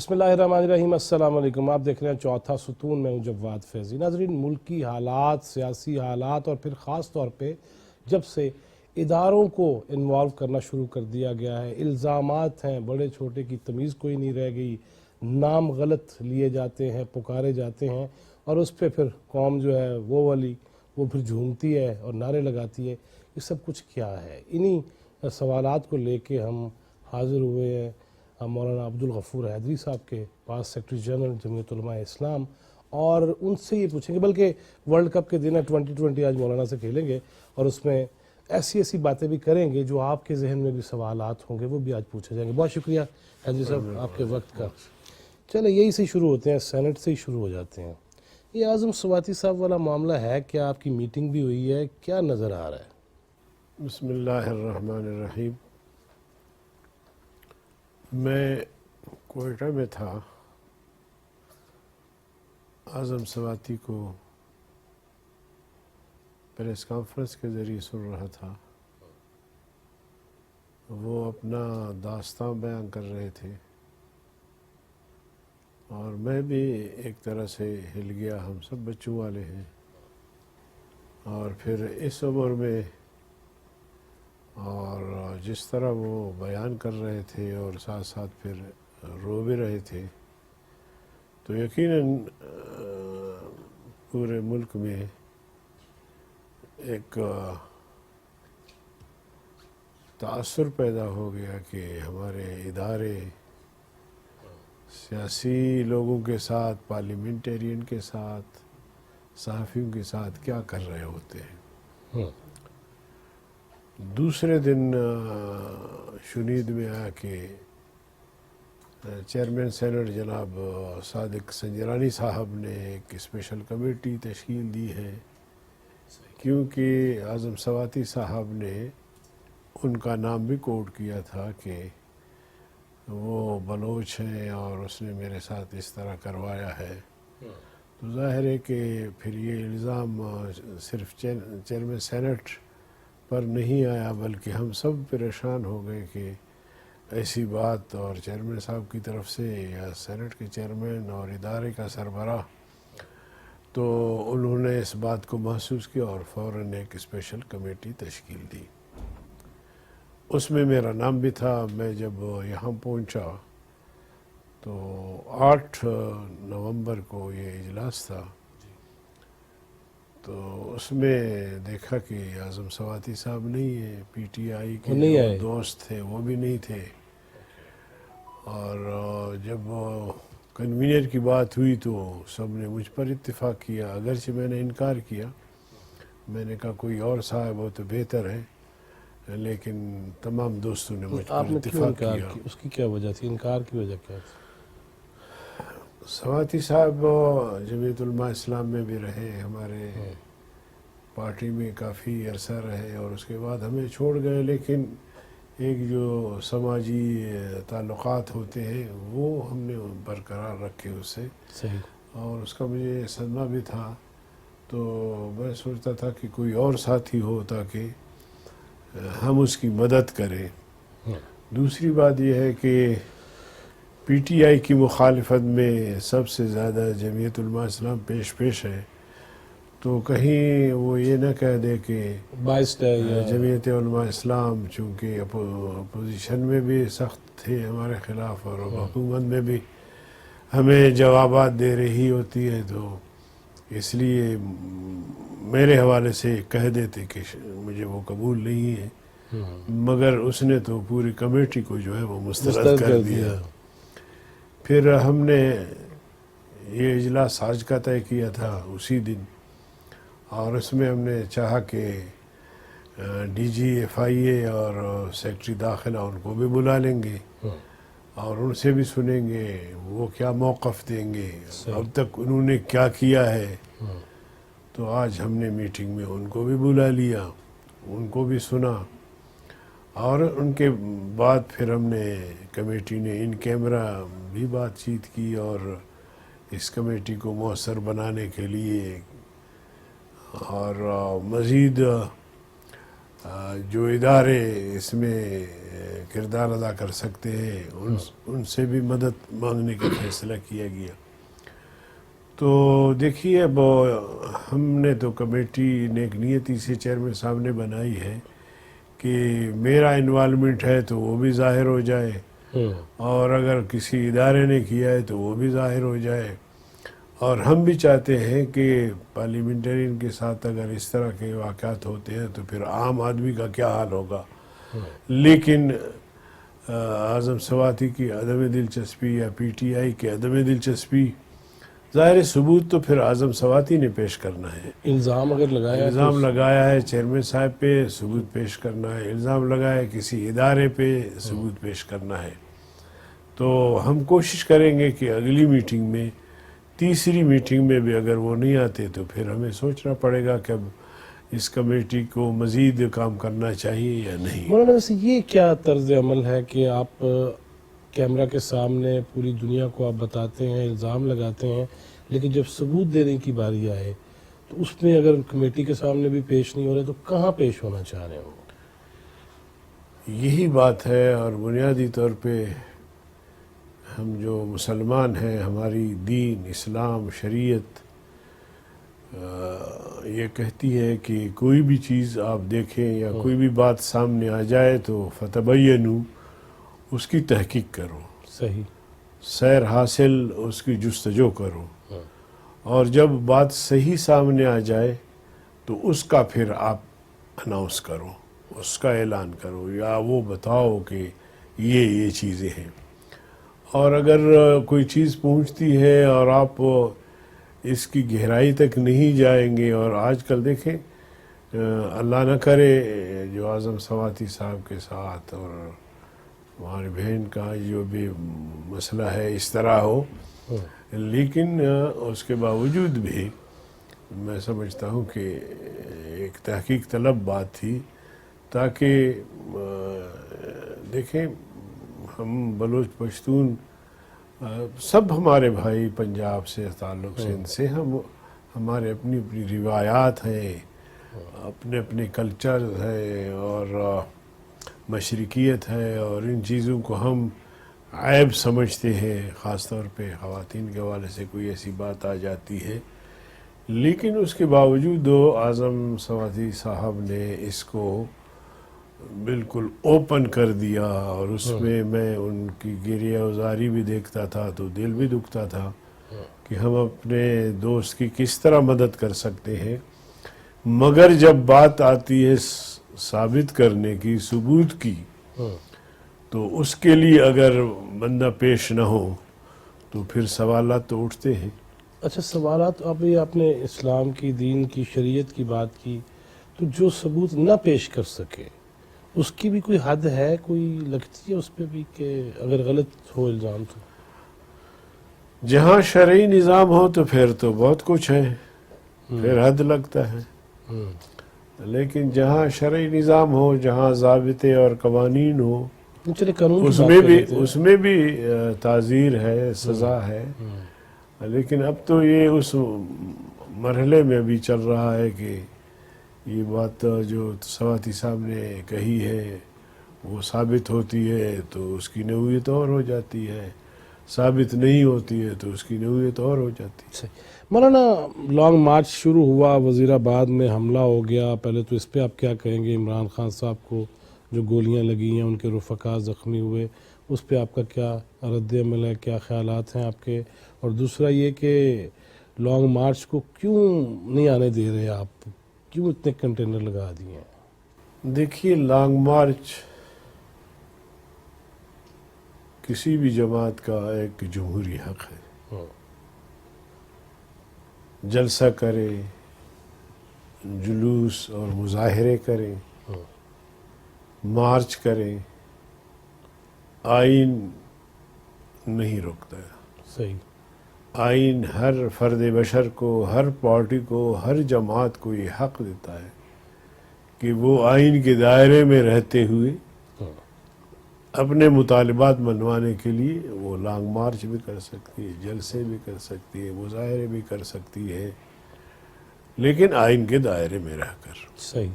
بسم اللہ الرحمن الرحیم، السلام علیکم۔ آپ دیکھ رہے ہیں چوتھا ستون، میں ہوں جواد فیضی۔ ناظرین، ملکی حالات، سیاسی حالات اور پھر خاص طور پہ جب سے اداروں کو انوالو کرنا شروع کر دیا گیا ہے، الزامات ہیں، بڑے چھوٹے کی تمیز کوئی نہیں رہ گئی، نام غلط لیے جاتے ہیں، پکارے جاتے ہیں، اور اس پہ پھر قوم جو ہے وہ پھر جھومتی ہے اور نعرے لگاتی ہے۔ یہ سب کچھ کیا ہے؟ انہی سوالات کو لے کے ہم حاضر ہوئے ہیں مولانا عبدالغفور حیدری صاحب کے پاس، سیکرٹری جنرل جمعیت علماء اسلام، اور ان سے یہ پوچھیں گے، بلکہ ورلڈ کپ کے دن ہے 2020 آج مولانا سے کھیلیں گے، اور اس میں ایسی باتیں بھی کریں گے جو آپ کے ذہن میں بھی سوالات ہوں گے، وہ بھی آج پوچھے جائیں گے۔ بہت شکریہ حیدری صاحب آپ کے وقت کا۔ چلے یہی سے شروع ہوتے ہیں، سینٹ سے ہی شروع ہو جاتے ہیں۔ یہ اعظم سواتی صاحب والا معاملہ ہے، کیا آپ کی میٹنگ بھی ہوئی ہے؟ کیا نظر آ رہا ہے؟ بسم اللہ الرحمن الرحیم۔ میں کوئٹہ میں تھا، اعظم سواتی کو پریس کانفرنس کے ذریعے سن رہا تھا۔ وہ اپنا داستان بیان کر رہے تھے اور میں بھی ایک طرح سے ہل گیا۔ ہم سب بچوں والے ہیں، اور پھر اس عمر میں اور جس طرح وہ بیان کر رہے تھے اور ساتھ ساتھ پھر رو بھی رہے تھے، تو یقیناً پورے ملک میں ایک تاثر پیدا ہو گیا کہ ہمارے ادارے سیاسی لوگوں کے ساتھ، پارلیمنٹیرین کے ساتھ، صحافیوں کے ساتھ کیا کر رہے ہوتے ہیں۔ دوسرے دن شنید میں آیا کہ چیئرمین سینٹ جناب صادق سنجرانی صاحب نے ایک اسپیشل کمیٹی تشکیل دی ہے، کیونکہ اعظم سواتی صاحب نے ان کا نام بھی کوٹ کیا تھا کہ وہ بلوچ ہیں اور اس نے میرے ساتھ اس طرح کروایا ہے۔ تو ظاہر ہے کہ پھر یہ الزام صرف چیئرمین سینٹ پر نہیں آیا، بلکہ ہم سب پریشان ہو گئے کہ ایسی بات، اور چیئرمین صاحب کی طرف سے یا سینٹ کے چیئرمین اور ادارے کا سربراہ، تو انہوں نے اس بات کو محسوس کیا اور فوراً ایک اسپیشل کمیٹی تشکیل دی۔ اس میں میرا نام بھی تھا۔ میں جب یہاں پہنچا تو 8 نومبر کو یہ اجلاس تھا، تو اس میں دیکھا کہ اعظم سواتی صاحب نہیں ہے، پی ٹی آئی کے جو دوست تھے وہ بھی نہیں تھے، اور جب کنوینر کی بات ہوئی تو سب نے مجھ پر اتفاق کیا، اگرچہ میں نے انکار کیا۔ میں نے کہا کوئی اور صاحب ہو تو بہتر ہے، لیکن تمام دوستوں نے مجھ پر اتفاق کیا۔ اس کی کیا وجہ تھی؟ انکار کی وجہ کیا تھی؟ سواتی صاحب جمعیت علماء اسلام میں بھی رہے، ہمارے پارٹی میں کافی عرصہ رہے، اور اس کے بعد ہمیں چھوڑ گئے، لیکن ایک جو سماجی تعلقات ہوتے ہیں وہ ہم نے برقرار رکھے اس سے، اور اس کا مجھے صدمہ بھی تھا۔ تو میں سوچتا تھا کہ کوئی اور ساتھی ہو تاکہ ہم اس کی مدد کریں۔ دوسری بات یہ ہے کہ پی ٹی آئی کی مخالفت میں سب سے زیادہ جمعیت علماء اسلام پیش ہے، تو کہیں وہ یہ نہ کہہ دے کہ جمعیت علماء اسلام چونکہ اپوزیشن میں بھی سخت تھے ہمارے خلاف اور حکومت میں بھی ہمیں جوابات دے رہی ہوتی ہے، تو اس لیے میرے حوالے سے کہہ دیتے کہ مجھے وہ قبول نہیں ہے، مگر اس نے تو پوری کمیٹی کو جو ہے وہ مسترد کر دیا۔ پھر ہم نے یہ اجلاس آج کا طے کیا تھا اسی دن، اور اس میں ہم نے چاہا کہ ڈی جی ایف آئی اے اور سیکرٹری داخلہ ان کو بھی بلا لیں گے اور ان سے بھی سنیں گے وہ کیا موقف دیں گے، اب تک انہوں نے کیا کیا ہے۔ تو آج ہم نے میٹنگ میں ان کو بھی بلا لیا، ان کو بھی سنا، اور ان کے بعد پھر ہم نے کمیٹی نے ان کیمرہ بھی بات چیت کی، اور اس کمیٹی کو مؤثر بنانے کے لیے اور مزید جو ادارے اس میں کردار ادا کر سکتے ہیں ان سے بھی مدد مانگنے کا فیصلہ کیا گیا۔ تو دیکھیے اب ہم نے تو کمیٹی نیک نیتی سے چیئرمین صاحب نے بنائی ہے کہ میرا انوالومنٹ ہے تو وہ بھی ظاہر ہو جائے، اور اگر کسی ادارے نے کیا ہے تو وہ بھی ظاہر ہو جائے، اور ہم بھی چاہتے ہیں کہ پارلیمنٹرین کے ساتھ اگر اس طرح کے واقعات ہوتے ہیں تو پھر عام آدمی کا کیا حال ہوگا۔ لیکن اعظم سواتی کی عدم دلچسپی یا پی ٹی آئی کی عدم دلچسپی، ظاہر ثبوت تو پھر اعظم سواتی نے پیش کرنا ہے۔ الزام اگر لگایا الزام لگایا ہے چیئرمین صاحب پہ، ثبوت پیش کرنا ہے۔ الزام لگایا ہے کسی ادارے پہ، ثبوت پیش کرنا ہے۔ تو ہم کوشش کریں گے کہ اگلی میٹنگ میں، تیسری میٹنگ میں بھی اگر وہ نہیں آتے تو پھر ہمیں سوچنا پڑے گا کہ اب اس کمیٹی کو مزید کام کرنا چاہیے یا نہیں۔ مولانا ویسے یہ کیا طرز عمل ہے کہ آپ کیمرہ کے سامنے پوری دنیا کو آپ بتاتے ہیں، الزام لگاتے ہیں، لیکن جب ثبوت دینے کی باری آئے تو اس میں اگر کمیٹی کے سامنے بھی پیش نہیں ہو رہے تو کہاں پیش ہونا چاہ رہے ہوں؟ یہی بات ہے، اور بنیادی طور پہ ہم جو مسلمان ہیں، ہماری دین، اسلام، شریعت یہ کہتی ہے کہ کوئی بھی چیز آپ دیکھیں یا کوئی بھی بات سامنے آ جائے تو فتبینوا، اس کی تحقیق کرو، صحیح، سیر حاصل اس کی جستجو کرو، اور جب بات صحیح سامنے آ جائے تو اس کا پھر آپ اناؤنس کرو، اس کا اعلان کرو، یا وہ بتاؤ کہ یہ چیزیں ہیں۔ اور اگر کوئی چیز پہنچتی ہے اور آپ اس کی گہرائی تک نہیں جائیں گے، اور آج کل دیکھیں اللہ نہ کرے جو اعظم سواتی صاحب کے ساتھ اور ہماری بہن کا جو بھی مسئلہ ہے اس طرح ہو، لیکن اس کے باوجود بھی میں سمجھتا ہوں کہ ایک تحقیق طلب بات تھی، تاکہ دیکھیں ہم بلوچ پشتون سب ہمارے بھائی، پنجاب سے تعلق سندھ سے، ہمارے اپنی اپنی روایات ہیں، اپنے اپنے کلچر ہے اور مشرقیت ہے، اور ان چیزوں کو ہم عیب سمجھتے ہیں، خاص طور پہ خواتین کے حوالے سے کوئی ایسی بات آ جاتی ہے۔ لیکن اس کے باوجود اعظم سواتی صاحب نے اس کو بالکل اوپن کر دیا، اور اس میں ان کی گریہ وزاری بھی دیکھتا تھا تو دل بھی دکھتا تھا کہ ہم اپنے دوست کی کس طرح مدد کر سکتے ہیں، مگر جب بات آتی ہے ثابت کرنے کی، ثبوت کی، تو اس کے لیے اگر بندہ پیش نہ ہو تو پھر سوالات تو اٹھتے ہیں۔ اچھا، سوالات ابھی آپ نے اسلام کی، دین کی، شریعت کی بات کی، تو جو ثبوت نہ پیش کر سکے اس کی بھی کوئی حد ہے، کوئی لگتی ہے اس پہ بھی کہ اگر غلط ہو الزام تو؟ جہاں شرعی نظام ہو تو پھر تو بہت کچھ ہے، پھر حد لگتا ہے، لیکن جہاں شرعی نظام ہو، جہاں ضابطے اور قوانین ہو، چلے قانون کی اس بات میں کر بھی لیتے ہیں۔ اس میں بھی تعزیر ہے، سزا ہے، لیکن اب تو یہ اس مرحلے میں ابھی چل رہا ہے کہ یہ بات جو سواتی صاحب نے کہی ہے وہ ثابت ہوتی ہے تو اس کی نوعیت اور ہو جاتی ہے، ثابت نہیں ہوتی ہے تو اس کی نوعیت اور ہو جاتی ہے۔ صحیح۔ مولانا، لانگ مارچ شروع ہوا، وزیر آباد میں حملہ ہو گیا، پہلے تو اس پہ آپ کیا کہیں گے؟ عمران خان صاحب کو جو گولیاں لگی ہیں، ان کے رفقا زخمی ہوئے، اس پہ آپ کا کیا رد عمل ہے، کیا خیالات ہیں آپ کے؟ اور دوسرا یہ کہ لانگ مارچ کو کیوں نہیں آنے دے رہے آپ، کیوں اتنے کنٹینر لگا دیے ہیں؟ دیکھیے، لانگ مارچ کسی بھی جماعت کا ایک جمہوری حق ہے، جلسہ کرے، جلوس اور مظاہرے کریں، مارچ کریں، آئین نہیں روکتا ہے۔ صحیح، آئین ہر فرد بشر کو، ہر پارٹی کو، ہر جماعت کو یہ حق دیتا ہے کہ وہ آئین کے دائرے میں رہتے ہوئے اپنے مطالبات منوانے کے لیے وہ لانگ مارچ بھی کر سکتی ہے، جلسے بھی کر سکتی ہے، مظاہرے بھی کر سکتی ہے، لیکن آئین کے دائرے میں رہ کر۔ صحیح۔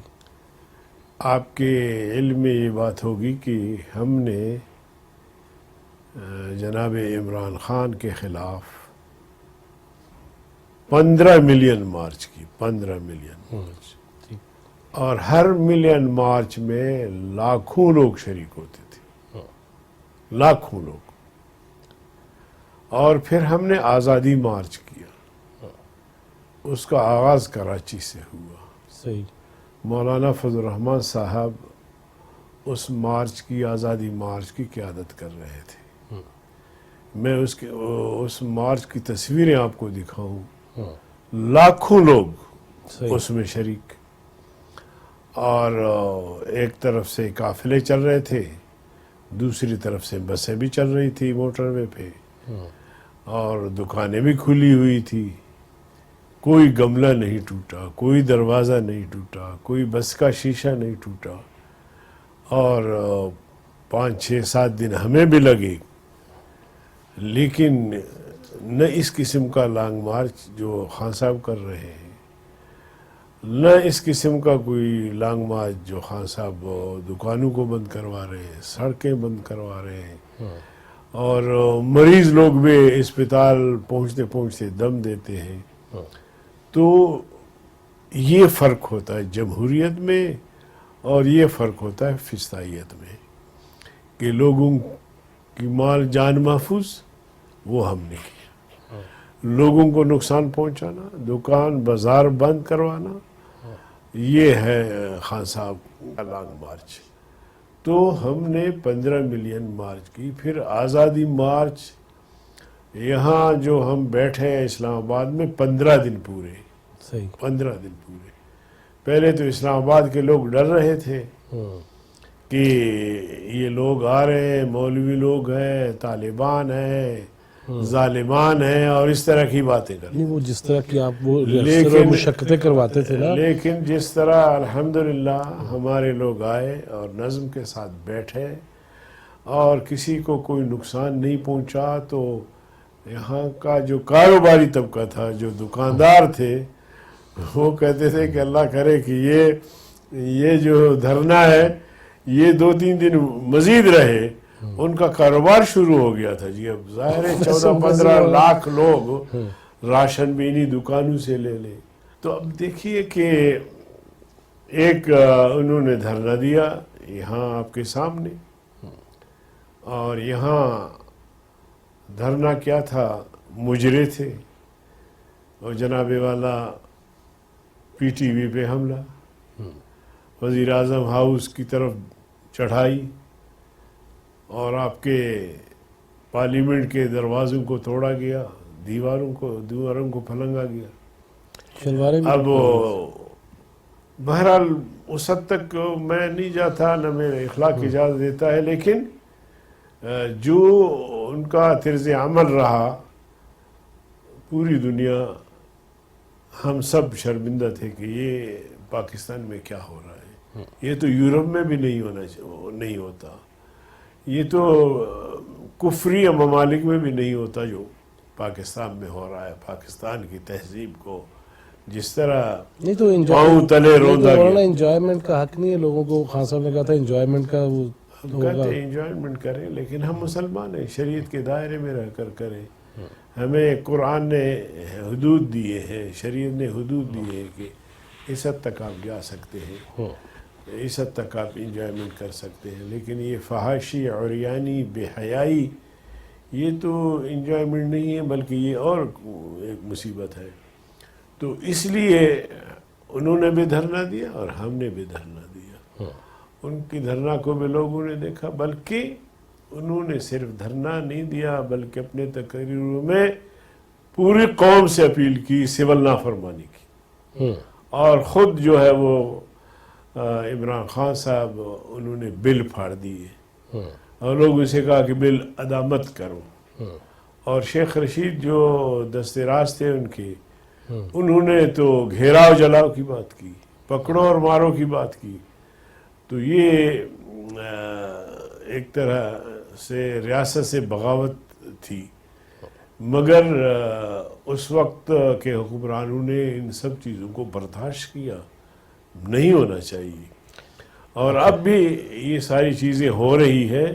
آپ کے علم میں یہ بات ہوگی کہ ہم نے جناب عمران خان کے خلاف 15 ملین مارچ کی، 15 ملین، ٹھیک۔ اور ہر ملین مارچ میں لاکھوں لوگ شریک ہوتے تھے، لاکھوں لوگ۔ اور پھر ہم نے آزادی مارچ کیا، اس کا آغاز کراچی سے ہوا۔ صحیح۔ مولانا فضل الرحمان صاحب اس مارچ کی، آزادی مارچ کی قیادت کر رہے تھے۔ میں اس مارچ کی تصویریں آپ کو دکھاؤں، لاکھوں لوگ صحیح۔ اس میں شریک، اور ایک طرف سے قافلے چل رہے تھے، دوسری طرف سے بسیں بھی چل رہی تھی موٹر وے پہ، اور دکانیں بھی کھلی ہوئی تھی۔ کوئی گملہ نہیں ٹوٹا، کوئی دروازہ نہیں ٹوٹا، کوئی بس کا شیشہ نہیں ٹوٹا۔ اور 5-6-7 دن ہمیں بھی لگے، لیکن نہ اس قسم کا لانگ مارچ جو خان صاحب کر رہے ہیں، نہ اس قسم کا کوئی لانگ مارچ جو خان صاحب دکانوں کو بند کروا رہے ہیں، سڑکیں بند کروا رہے ہیں، اور مریض لوگ بھی اسپتال پہنچتے پہنچتے دم دیتے ہیں۔ تو یہ فرق ہوتا ہے جمہوریت میں، اور یہ فرق ہوتا ہے فسطائیت میں، کہ لوگوں کی مال جان محفوظ، وہ ہم نے کیا۔ لوگوں کو نقصان پہنچانا، دکان بازار بند کروانا، یہ ہے خان صاحب کا لانگ مارچ۔ تو ہم نے 15 ملین مارچ کی۔ پھر آزادی مارچ، یہاں جو ہم بیٹھے ہیں اسلام آباد میں 15 دن پورے، صحیح۔ 15 دن پورے۔ پہلے تو اسلام آباد کے لوگ ڈر رہے تھے کہ یہ لوگ آ رہے ہیں، مولوی لوگ ہیں، طالبان ہیں، ظالمان ہیں، اور اس طرح کی باتیں کرتے ہیں۔ نہیں، وہ جس طرح کی آپ وہ ریاستیں اور مشقتیں کرواتے تھے نا، لیکن جس طرح الحمدللہ ہمارے لوگ آئے اور نظم کے ساتھ بیٹھے اور کسی کو کوئی نقصان نہیں پہنچا، تو یہاں کا جو کاروباری طبقہ تھا، جو دکاندار تھے، وہ کہتے تھے کہ اللہ کرے کہ یہ جو دھرنا ہے یہ 2-3 دن مزید رہے۔ ان کا کاروبار شروع ہو گیا تھا جی۔ اب ظاہر ہے 14-15 لاکھ لوگ راشن بھی انہی دکانوں سے لے لیں۔ تو اب دیکھیے کہ ایک انہوں نے دھرنا دیا یہاں آپ کے سامنے، اور یہاں دھرنا کیا تھا، مجرے تھے، اور جناب والا پی ٹی وی پہ حملہ، وزیر اعظم ہاؤس کی طرف چڑھائی، اور آپ کے پارلیمنٹ کے دروازوں کو توڑا گیا، دیواروں کو پھلنگا گیا۔ شلواریں بھی اب بہرحال اس حد تک میں نہیں جاتا، نہ میرے اخلاق اجازت دیتا ہے، لیکن جو ان کا طرز عمل رہا، پوری دنیا، ہم سب شرمندہ تھے کہ یہ پاکستان میں کیا ہو رہا ہے۔ یہ تو یورپ میں بھی نہیں ہوتا، یہ تو کفری ممالک میں بھی نہیں ہوتا جو پاکستان میں ہو رہا ہے۔ پاکستان کی تہذیب کو جس طرح نہیں تو پاؤں تلے روندا گیا۔ انجوائمنٹ کا حق نہیں ہے لوگوں کو، خان صاحب نے کہا تھا انجوائمنٹ کا وہ ہم کہتے ہیں انجوائمنٹ کریں، لیکن ہم مسلمان ہیں، شریعت کے دائرے میں رہ کر کریں۔ ہمیں قرآن نے حدود دیے ہیں، شریعت نے حدود دیے ہیں کہ اس حد تک آپ جا سکتے ہیں، اس حد تک آپ انجوائمنٹ کر سکتے ہیں، لیکن یہ فحاشی، عریانی، بے حیائی، یہ تو انجوائمنٹ نہیں ہے، بلکہ یہ اور ایک مصیبت ہے۔ تو اس لیے انہوں نے بھی دھرنا دیا اور ہم نے بھی دھرنا دیا۔ ان کی دھرنا کو بھی لوگوں نے دیکھا، بلکہ انہوں نے صرف دھرنا نہیں دیا بلکہ اپنے تقریروں میں پوری قوم سے اپیل کی سول نافرمانی کی، اور خود جو ہے وہ عمران خان صاحب انہوں نے بل پھاڑ دیے اور لوگوں سے کہا کہ بل ادا مت کرو، اور شیخ رشید جو دست راست تھے ان کے، انہوں نے تو گھیراؤ جلاؤ کی بات کی، پکڑو اور مارو کی بات کی۔ تو یہ ایک طرح سے ریاست سے بغاوت تھی، مگر اس وقت کے حکمرانوں نے ان سب چیزوں کو برداشت کیا، نہیں ہونا چاہیے۔ اور اب بھی یہ ساری چیزیں ہو رہی ہے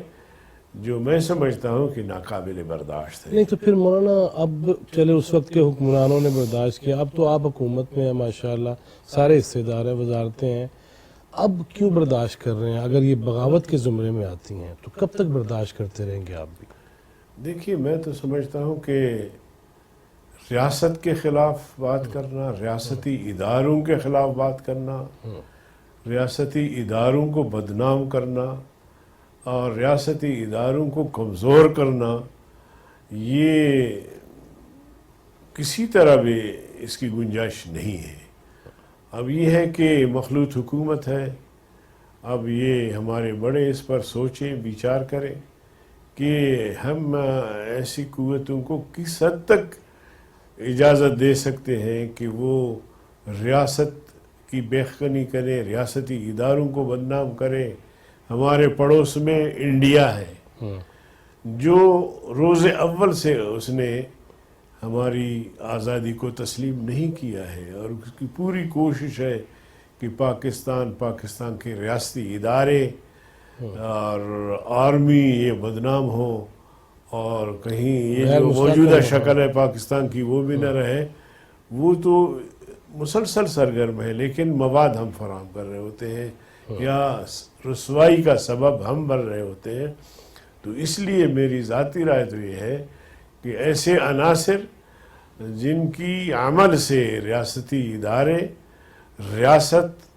جو میں سمجھتا ہوں کہ ناقابل برداشت ہے. نہیں تو پھر مولانا اب چلے اس وقت کے حکمرانوں نے برداشت کیا، اب تو آپ حکومت میں ہیں ماشاءاللہ، سارے حصے دار ہیں، وزارتیں ہیں، اب کیوں برداشت کر رہے ہیں؟ اگر یہ بغاوت کے زمرے میں آتی ہیں تو کب تک برداشت کرتے رہیں گے آپ بھی؟ دیکھیے میں تو سمجھتا ہوں کہ ریاست کے خلاف بات کرنا، ریاستی اداروں کے خلاف بات کرنا، ریاستی اداروں کو بدنام کرنا اور ریاستی اداروں کو کمزور کرنا، یہ کسی طرح بھی اس کی گنجائش نہیں ہے. اب یہ ہے کہ مخلوط حکومت ہے، اب یہ ہمارے بڑے اس پر سوچیں، وچار کریں کہ ہم ایسی قوتوں کو کس حد تک اجازت دے سکتے ہیں کہ وہ ریاست کی بےخنی کریں، ریاستی اداروں کو بدنام کریں. ہمارے پڑوس میں انڈیا ہے جو روز اول سے اس نے ہماری آزادی کو تسلیم نہیں کیا ہے اور اس کی پوری کوشش ہے کہ پاکستان کے ریاستی ادارے اور آرمی یہ بدنام ہو اور کہیں یہ جو موجودہ شکل ہے پاکستان کی وہ بھی نہ رہے. وہ تو مسلسل سرگرم ہے لیکن مواد ہم فراہم کر رہے ہوتے ہیں یا رسوائی کا سبب ہم بن رہے ہوتے ہیں. تو اس لیے میری ذاتی رائے تو یہ ہے کہ ایسے عناصر جن کی عمل سے ریاستی ادارے، ریاست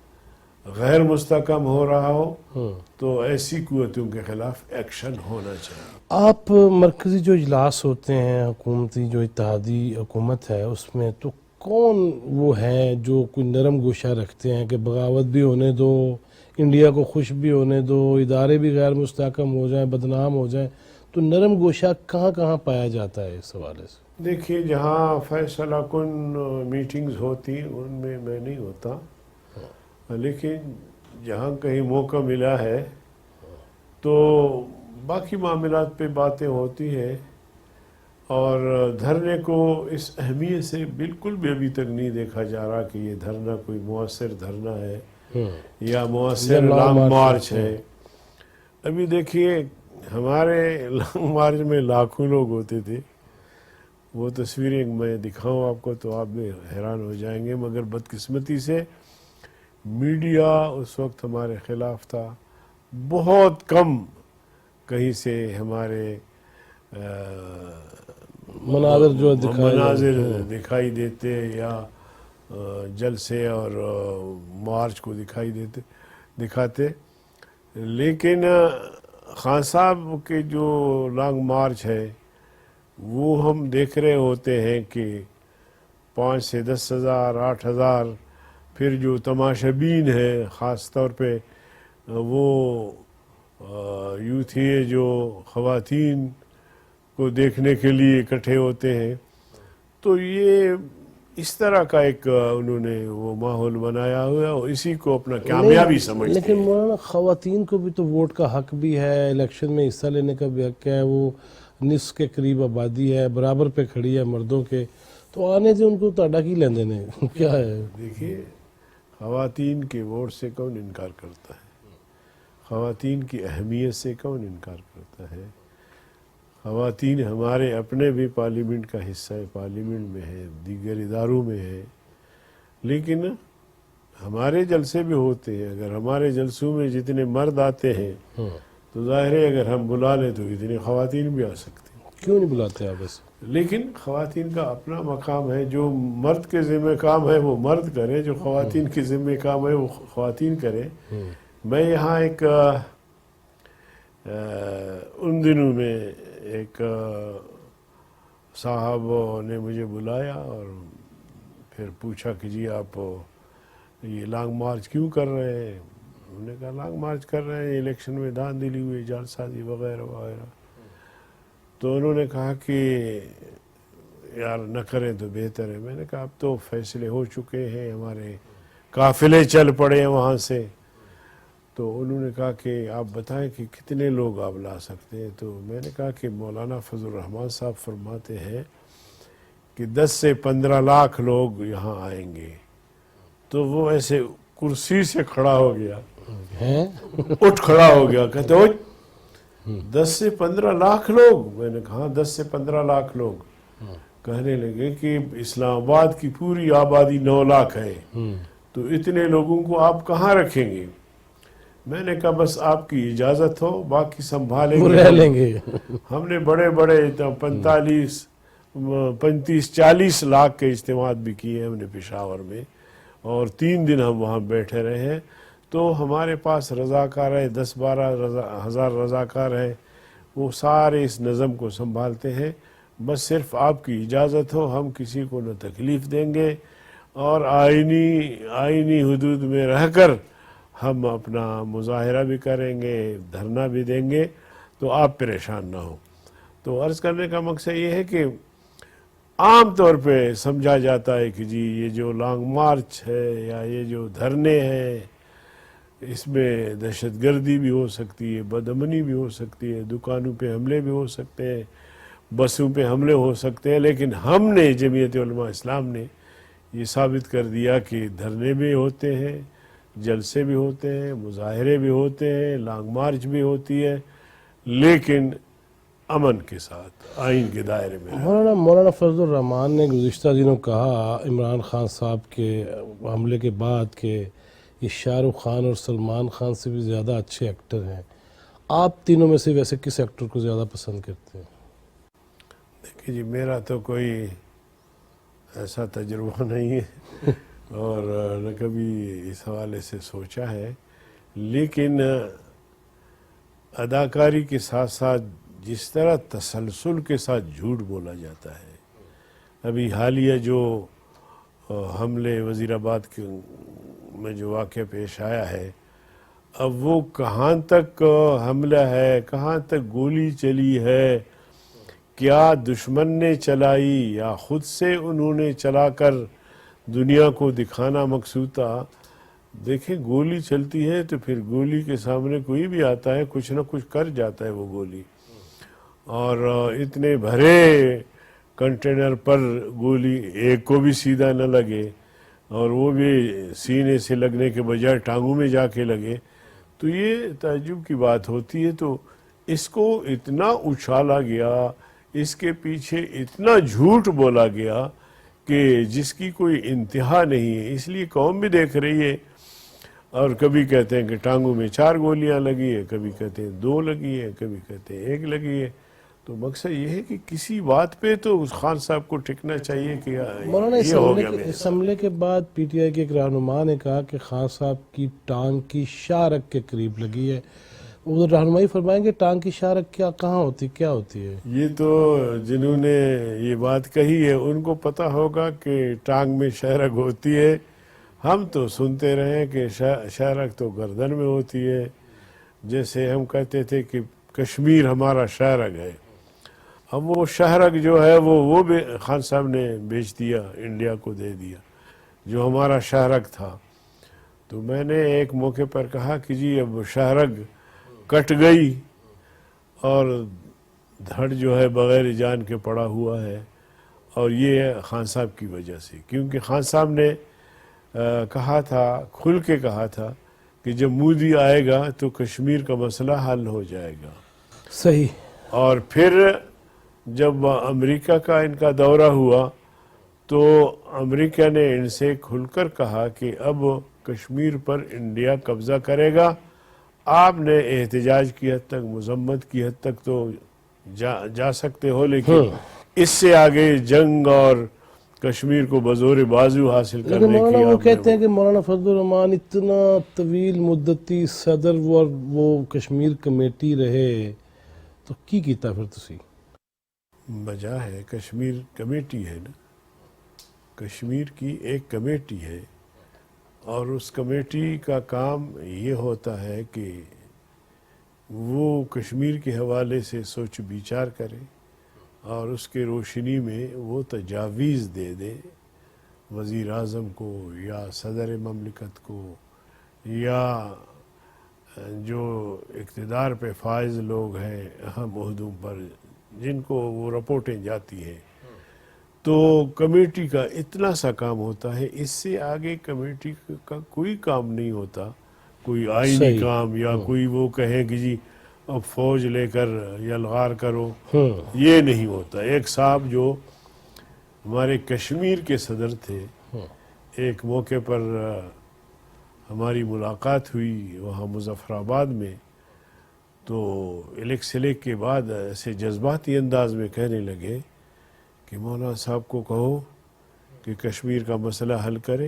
غیر مستحکم ہو رہا ہو تو ایسی قوتوں کے خلاف ایکشن ہونا چاہیے. آپ مرکزی جو اجلاس ہوتے ہیں حکومتی، جو اتحادی حکومت ہے، اس میں تو کون وہ ہیں جو کوئی نرم گوشہ رکھتے ہیں کہ بغاوت بھی ہونے دو، انڈیا کو خوش بھی ہونے دو، ادارے بھی غیر مستحکم ہو جائیں، بدنام ہو جائیں؟ تو نرم گوشہ کہاں کہاں پایا جاتا ہے اس حوالے سے؟ دیکھیے جہاں فیصلہ کن میٹنگز ہوتی ان میں نہیں ہوتا، لیکن جہاں کہیں موقع ملا ہے تو باقی معاملات پہ باتیں ہوتی ہیں. اور دھرنے کو اس اہمیت سے بالکل بھی ابھی تک نہیں دیکھا جا رہا کہ یہ دھرنا کوئی مؤثر دھرنا ہے یا مؤثر لانگ مارچ ہے. ابھی دیکھیے ہمارے لانگ مارچ میں لاکھوں لوگ ہوتے تھے. وہ تصویریں میں دکھاؤں آپ کو تو آپ بھی حیران ہو جائیں گے، مگر بدقسمتی سے میڈیا اس وقت ہمارے خلاف تھا. بہت کم کہیں سے ہمارے مناظر دکھائی دیتے یا جلسے اور مارچ کو دکھاتے. لیکن خان صاحب کے جو لانگ مارچ ہے وہ ہم دیکھ رہے ہوتے ہیں کہ 5 سے 10 ہزار 8 ہزار، پھر جو تماشبین ہے خاص طور پہ وہ یوتھ ہے جو خواتین کو دیکھنے کے لیے اکٹھے ہوتے ہیں. تو یہ اس طرح کا ایک انہوں نے وہ ماحول بنایا ہوا ہے اور اسی کو اپنا کامیابی سمجھتے ہیں. لیکن مولانا خواتین کو بھی تو ووٹ کا حق بھی ہے، الیکشن میں حصہ لینے کا بھی حق ہے، وہ نصف کے قریب آبادی ہے، برابر پہ کھڑی ہے مردوں کے، تو آنے سے ان کو تاڑا کی لین دینے کیا ہے؟ دیکھیے خواتین کے ووٹ سے کون انکار کرتا ہے؟ خواتین کی اہمیت سے کون انکار کرتا ہے؟ خواتین ہمارے اپنے بھی پارلیمنٹ کا حصہ ہے، پارلیمنٹ میں ہے، دیگر اداروں میں ہے. لیکن ہمارے جلسے بھی ہوتے ہیں، اگر ہمارے جلسوں میں جتنے مرد آتے ہیں تو ظاہر ہے اگر ہم بلا لیں تو اتنی خواتین بھی آ سکتی ہیں. کیوں نہیں بلاتے آپ ایسے؟ لیکن خواتین کا اپنا مقام ہے، جو مرد کے ذمہ کام ہے وہ مرد کرے، جو خواتین کے ذمہ کام ہے وہ خواتین کرے. میں یہاں ایک ان دنوں میں ایک صاحب نے مجھے بلایا اور پھر پوچھا کہ جی آپ یہ لانگ مارچ کیوں کر رہے ہیں؟ انہوں نے کہا لانگ مارچ کر رہے ہیں الیکشن میں دھاندلی ہوئی، جعلسازی وغیرہ وغیرہ. تو انہوں نے کہا کہ یار نہ کریں تو بہتر ہے. میں نے کہا اب تو فیصلے ہو چکے ہیں، ہمارے قافلے چل پڑے ہیں وہاں سے. تو انہوں نے کہا کہ آپ بتائیں کہ کتنے لوگ آپ لا سکتے ہیں. تو میں نے کہا کہ مولانا فضل الرحمان صاحب فرماتے ہیں کہ 10 سے 15 لاکھ لوگ یہاں آئیں گے. تو وہ ایسے کرسی سے کھڑا ہو گیا ہیں اٹھ کھڑا ہو گیا, کہتے ہو 10 سے 15 لاکھ لوگ. میں نے کہا 10 سے 15 لاکھ لوگ. کہنے لگے کہ اسلام آباد کی پوری آبادی 9 لاکھ ہے, تو اتنے لوگوں کو آپ کہاں رکھیں گے؟ میں نے کہا بس آپ کی اجازت ہو, باقی سنبھالیں وہ گے رہ ہم. لیں گے. ہم نے بڑے بڑے 35-40 لاکھ کے اجتماعات بھی کیے ہیں ہم نے پشاور میں, اور 3 دن ہم وہاں بیٹھے رہے ہیں. تو ہمارے پاس رضاکار ہے, 10-12 ہزار رضاکار ہیں, وہ سارے اس نظم کو سنبھالتے ہیں. بس صرف آپ کی اجازت ہو, ہم کسی کو نہ تکلیف دیں گے, اور آئینی حدود میں رہ کر ہم اپنا مظاہرہ بھی کریں گے, دھرنا بھی دیں گے, تو آپ پریشان نہ ہو. تو عرض کرنے کا مقصد یہ ہے کہ عام طور پہ سمجھا جاتا ہے کہ جی یہ جو لانگ مارچ ہے یا یہ جو دھرنے ہیں, اس میں دہشت گردی بھی ہو سکتی ہے, بدامنی بھی ہو سکتی ہے, دکانوں پہ حملے بھی ہو سکتے ہیں, بسوں پہ حملے ہو سکتے ہیں. لیکن ہم نے جمعیت علماء اسلام نے یہ ثابت کر دیا کہ دھرنے بھی ہوتے ہیں, جلسے بھی ہوتے ہیں, مظاہرے بھی ہوتے ہیں, لانگ مارچ بھی ہوتی ہے, لیکن امن کے ساتھ, آئین کے دائرے میں. مولانا فضل الرحمان نے گزشتہ دنوں کہا عمران خان صاحب کے حملے کے بعد کہ یہ شاہ رخ خان اور سلمان خان سے بھی زیادہ اچھے ایکٹر ہیں. آپ تینوں میں سے ویسے کس ایکٹر کو زیادہ پسند کرتے ہیں؟ دیکھیے جی, میرا تو کوئی ایسا تجربہ نہیں ہے اور نہ کبھی اس حوالے سے سوچا ہے, لیکن اداکاری کے ساتھ ساتھ جس طرح تسلسل کے ساتھ جھوٹ بولا جاتا ہے, ابھی حالیہ جو حملے وزیر آباد میں جو واقعہ پیش آیا ہے, اب وہ کہاں تک حملہ ہے, کہاں تک گولی چلی ہے, کیا دشمن نے چلائی یا خود سے انہوں نے چلا کر دنیا کو دکھانا مقصود تھا. دیکھیں گولی چلتی ہے تو پھر گولی کے سامنے کوئی بھی آتا ہے, کچھ نہ کچھ کر جاتا ہے وہ گولی, اور اتنے بھرے کنٹینر پر گولی ایک کو بھی سیدھا نہ لگے, اور وہ بھی سینے سے لگنے کے بجائے ٹانگوں میں جا کے لگے, تو یہ تعجب کی بات ہوتی ہے. تو اس کو اتنا اچھالا گیا, اس کے پیچھے اتنا جھوٹ بولا گیا کہ جس کی کوئی انتہا نہیں ہے. اس لیے قوم بھی دیکھ رہی ہے, اور کبھی کہتے ہیں کہ ٹانگوں میں 4 گولیاں لگی ہے, کبھی کہتے ہیں 2 لگی ہے, کبھی کہتے ہیں 1 لگی ہے. تو مقصد یہ ہے کہ کسی بات پہ تو اس خان صاحب کو ٹکنا چاہیے کہ مولانا یہ ہو گیا میرے اس حملے کے بعد پی ٹی آئی کے ایک رہنما نے کہا کہ خان صاحب کی ٹانگ کی شارک کے قریب لگی ہے. وہ رہنمائی فرمائیں گے ٹانگ کی شارک کہاں ہوتی, کیا ہوتی ہے؟ یہ تو جنہوں نے یہ بات کہی ہے ان کو پتہ ہوگا کہ ٹانگ میں شہرک ہوتی ہے. ہم تو سنتے رہے کہ شہرک تو گردن میں ہوتی ہے, جیسے ہم کہتے تھے کہ کشمیر ہمارا شہرک ہے. اب وہ شہرک جو ہے وہ بھی خان صاحب نے بیچ دیا, انڈیا کو دے دیا, جو ہمارا شہرک تھا. تو میں نے ایک موقع پر کہا کہ جی اب شہرک کٹ گئی اور دھڑ جو ہے بغیر جان کے پڑا ہوا ہے, اور یہ ہے خان صاحب کی وجہ سے. کیونکہ خان صاحب نے کہا تھا, کھل کے کہا تھا کہ جب مودی آئے گا تو کشمیر کا مسئلہ حل ہو جائے گا. صحیح. اور پھر جب امریکہ کا ان کا دورہ ہوا تو امریکہ نے ان سے کھل کر کہا کہ اب کشمیر پر انڈیا قبضہ کرے گا. آپ نے احتجاج کی حد تک, مذمت کی حد تک تو جا سکتے ہو, لیکن اس سے آگے جنگ اور کشمیر کو بزور بازو حاصل لیکن کرنے مولانا کی وہ آپ نے کہتے ہیں کہ مولانا فضل الرحمان اتنا طویل مدتی صدر وہ کشمیر کمیٹی رہے, تو کی کیتا پھر تسی؟ وجہ ہے کشمیر کمیٹی ہے نا, کشمیر کی ایک کمیٹی ہے, اور اس کمیٹی کا کام یہ ہوتا ہے کہ وہ کشمیر کے حوالے سے سوچ بچار کرے, اور اس کے روشنی میں وہ تجاویز دے دے وزیر اعظم کو یا صدر مملکت کو یا جو اقتدار پہ فائز لوگ ہیں اہم عہدوں پر جن کو وہ رپورٹیں جاتی ہیں. تو کمیٹی کا اتنا سا کام ہوتا ہے, اس سے آگے کمیٹی کا کوئی کام نہیں ہوتا. کوئی آئینی صحیح۔ کام یا کوئی وہ کہیں کہ جی اب فوج لے کر یلغار کرو، ہوں یہ نہیں ہوتا۔ ایک صاحب جو ہمارے کشمیر کے صدر تھے، ایک موقع پر ہماری ملاقات ہوئی وہاں مظفر آباد میں، تو الیک سلیک کے بعد ایسے جذباتی انداز میں کہنے لگے کہ مولانا صاحب کو کہو کہ کشمیر کا مسئلہ حل کرے،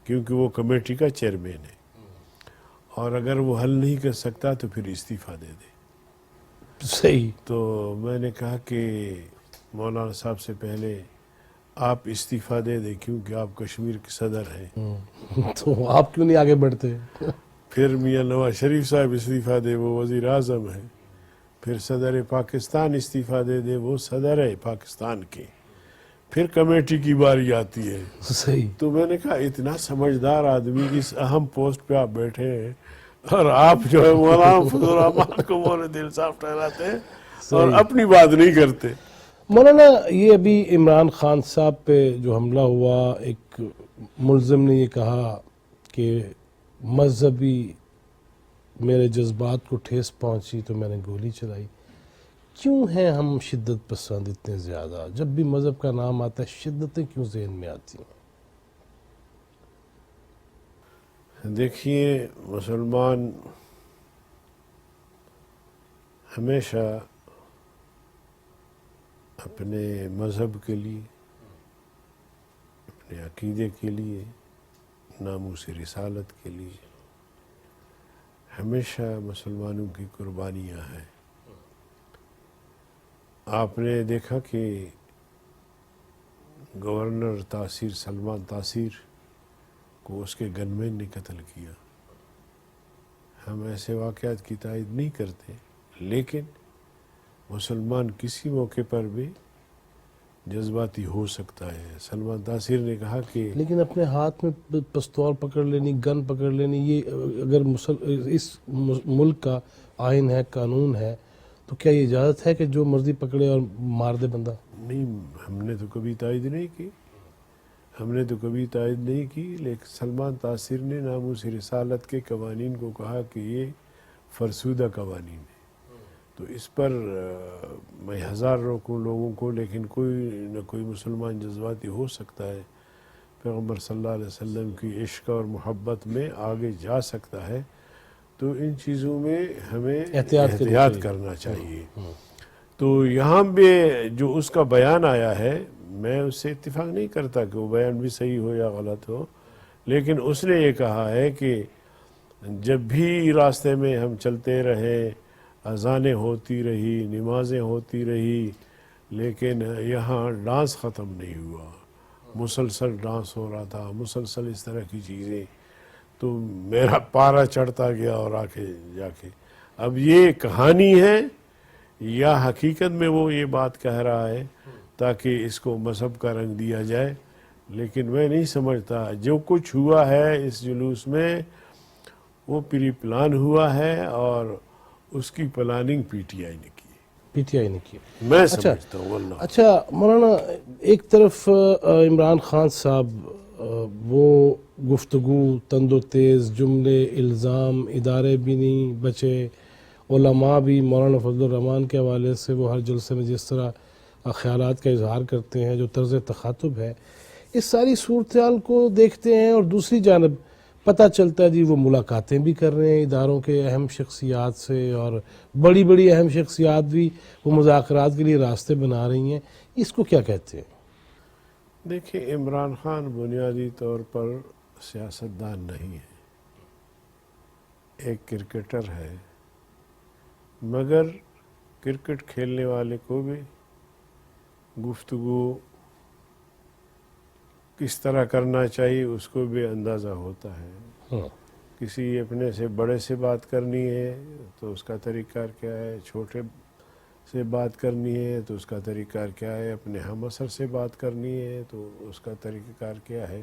کیونکہ وہ کمیٹی کا چیئرمین ہے، اور اگر وہ حل نہیں کر سکتا تو پھر استعفیٰ دے دے۔ صحیح۔ تو میں نے کہا کہ مولانا صاحب سے پہلے آپ استعفیٰ دے دیں، کیونکہ آپ کشمیر کے صدر ہیں۔ تو آپ کیوں نہیں آگے بڑھتے؟ پھر میاں نواز شریف صاحب استعفیٰ دے، وہ وزیر اعظم ہیں۔ پھر صدر پاکستان استعفیٰ دے دے، وہ صدر ہے پاکستان کے۔ پھر کمیٹی کی باری آتی ہے۔ صحیح۔ تو میں نے کہا اتنا سمجھدار آدمی اس اہم پوسٹ پہ آپ بیٹھے ہیں، اور آپ جو ہے مولانا فضل الرحمان کو مورد انصاف ٹھہراتے ہیں اور اپنی بات نہیں کرتے۔ مولانا یہ ابھی عمران خان صاحب پہ جو حملہ ہوا، ایک ملزم نے یہ کہا کہ مذہبی میرے جذبات کو ٹھیس پہنچی تو میں نے گولی چلائی۔ کیوں ہیں ہم شدت پسند اتنے زیادہ؟ جب بھی مذہب کا نام آتا ہے شدتیں کیوں ذہن میں آتی ہیں؟ دیکھیے، مسلمان ہمیشہ اپنے مذہب کے لیے، اپنے عقیدے کے لیے، ناموس رسالت کے لیے ہمیشہ مسلمانوں کی قربانیاں ہیں۔ آپ نے دیکھا کہ گورنر تاثیر سلمان تاثیر کو اس کے گن مین نے قتل کیا۔ ہم ایسے واقعات کی تائید نہیں کرتے، لیکن مسلمان کسی موقع پر بھی جذباتی ہو سکتا ہے۔ سلمان تاثیر نے کہا کہ لیکن اپنے ہاتھ میں پستول پکڑ لینی، گن پکڑ لینی، یہ اگر اس ملک کا آئین ہے، قانون ہے، تو کیا یہ اجازت ہے کہ جو مرضی پکڑے اور مار دے بندہ؟ نہیں، ہم نے تو کبھی تائید نہیں کی، ہم نے تو کبھی تائید نہیں کی، لیکن سلمان تاثیر نے ناموس رسالت کے قوانین کو کہا کہ یہ فرسودہ قوانین ہیں۔ تو اس پر میں ہزار روکوں لوگوں کو، لیکن کوئی نہ کوئی مسلمان جذباتی ہو سکتا ہے، پیغمبر صلی اللہ علیہ وسلم کی عشق اور محبت میں آگے جا سکتا ہے۔ تو ان چیزوں میں ہمیں احتیاط کرنا چاہیے۔ تو یہاں بھی جو اس کا بیان آیا ہے، میں اس سے اتفاق نہیں کرتا کہ وہ بیان بھی صحیح ہو یا غلط ہو، لیکن اس نے یہ کہا ہے کہ جب بھی راستے میں ہم چلتے رہے، اذانیں ہوتی رہی، نمازیں ہوتی رہی، لیکن یہاں ڈانس ختم نہیں ہوا، مسلسل ڈانس ہو رہا تھا، مسلسل اس طرح کی چیزیں، تو میرا پارا چڑھتا گیا اور آکے جا کے اب یہ کہانی ہے یا حقیقت میں وہ یہ بات کہہ رہا ہے تاکہ اس کو مذہب کا رنگ دیا جائے۔ لیکن میں نہیں سمجھتا جو کچھ ہوا ہے اس جلوس میں وہ پری پلان ہوا ہے، اور اس کی پلاننگ پی ٹی آئی نے کی، پی ٹی آئی نے کی۔ میں سمجھتا ہوں واللہ۔ اچھا مولانا، ایک طرف عمران خان صاحب وہ گفتگو، تند و تیز جملے، الزام، ادارے بھی نہیں بچے، علماء بھی مولانا فضل الرحمان کے حوالے سے وہ ہر جلسے میں جس طرح خیالات کا اظہار کرتے ہیں، جو طرز تخاطب ہے، اس ساری صورتحال کو دیکھتے ہیں، اور دوسری جانب پتہ چلتا ہے جی وہ ملاقاتیں بھی کر رہے ہیں اداروں کے اہم شخصیات سے، اور بڑی بڑی اہم شخصیات بھی وہ مذاکرات کے لیے راستے بنا رہی ہیں۔ اس کو کیا کہتے ہیں؟ دیکھیں، عمران خان بنیادی طور پر سیاستدان نہیں ہے، ایک کرکٹر ہے، مگر کرکٹ کھیلنے والے کو بھی گفتگو کس طرح کرنا چاہیے اس کو بھی اندازہ ہوتا ہے۔ کسی اپنے سے بڑے سے بات کرنی ہے تو اس کا طریقہ کیا ہے، چھوٹے سے بات کرنی ہے تو اس کا طریقہ کیا ہے، اپنے ہم عصر سے بات کرنی ہے تو اس کا طریقہ کار کیا ہے۔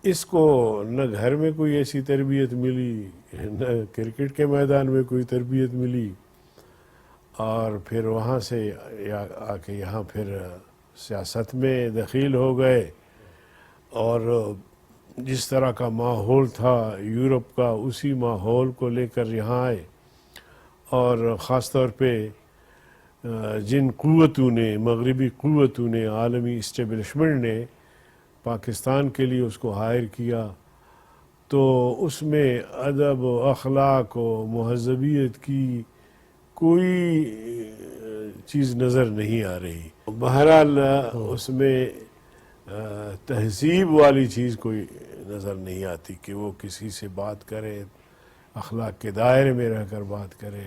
اس کو نہ گھر میں کوئی ایسی تربیت ملی، نہ کرکٹ کے میدان میں کوئی تربیت ملی، اور پھر وہاں سے آ کے یہاں پھر سیاست میں دخیل ہو گئے، اور جس طرح کا ماحول تھا یورپ کا اسی ماحول کو لے کر یہاں آئے، اور خاص طور پہ جن قوتوں نے، مغربی قوتوں نے، عالمی اسٹیبلشمنٹ نے پاکستان کے لیے اس کو ہائر کیا، تو اس میں ادب و اخلاق و مہذبیت کی کوئی چیز نظر نہیں آ رہی۔ بہرحال اس میں تہذیب والی چیز کوئی نظر نہیں آتی کہ وہ کسی سے بات کرے، اخلاق کے دائرے میں رہ کر بات کرے،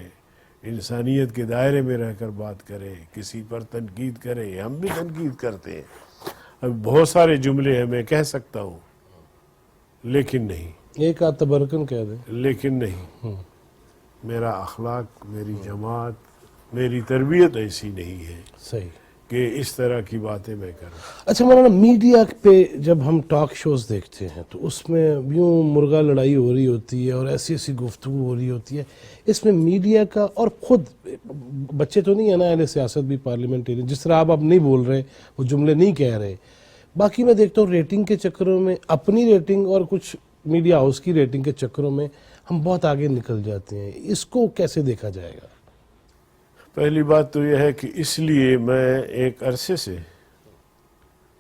انسانیت کے دائرے میں رہ کر بات کرے، کسی پر تنقید کرے۔ ہم بھی تنقید کرتے ہیں، اب بہت سارے جملے ہیں میں کہہ سکتا ہوں، لیکن نہیں، ایک آدھ تبرکن کہہ دیں۔ لیکن نہیں، میرا اخلاق، میری جماعت، میری تربیت ایسی نہیں ہے صحیح۔ کہ اس طرح کی باتیں میں کروں۔ اچھا مولانا، میڈیا پہ جب ہم ٹاک شوز دیکھتے ہیں تو اس میں یوں مرغا لڑائی ہو رہی ہوتی ہے اور ایسی ایسی گفتگو ہو رہی ہوتی ہے، اس میں میڈیا کا، اور خود بچے تو نہیں ہے نا اہل سیاست بھی، پارلیمنٹیرین، جس طرح آپ اب نہیں بول رہے، وہ جملے نہیں کہہ رہے، باقی میں دیکھتا ہوں ریٹنگ کے چکروں میں، اپنی ریٹنگ اور کچھ میڈیا ہاؤس کی ریٹنگ کے چکروں میں ہم بہت آگے نکل جاتے ہیں۔ اس کو کیسے دیکھا جائے گا؟ پہلی بات تو یہ ہے کہ اس لیے میں ایک عرصے سے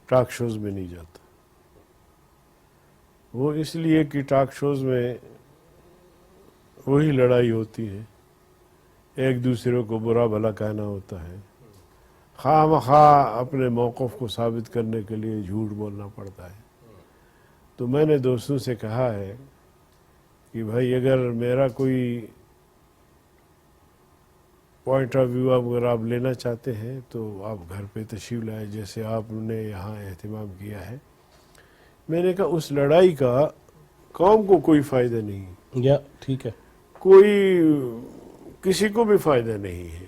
ٹاک شوز میں نہیں جاتا، وہ اس لیے کہ ٹاک شوز میں وہی لڑائی ہوتی ہے، ایک دوسرے کو برا بھلا کہنا ہوتا ہے، خواہ مخواہ اپنے موقف کو ثابت کرنے کے لیے جھوٹ بولنا پڑتا ہے۔ تو میں نے دوستوں سے کہا ہے کہ بھائی اگر میرا کوئی پوائنٹ آف ویو اگر آپ لینا چاہتے ہیں تو آپ گھر پہ تشریف لائیں، جیسے آپ نے یہاں اہتمام کیا ہے۔ میں نے کہا اس لڑائی کا قوم کو کوئی فائدہ نہیں، یا ٹھیک ہے، کوئی کسی کو بھی فائدہ نہیں ہے،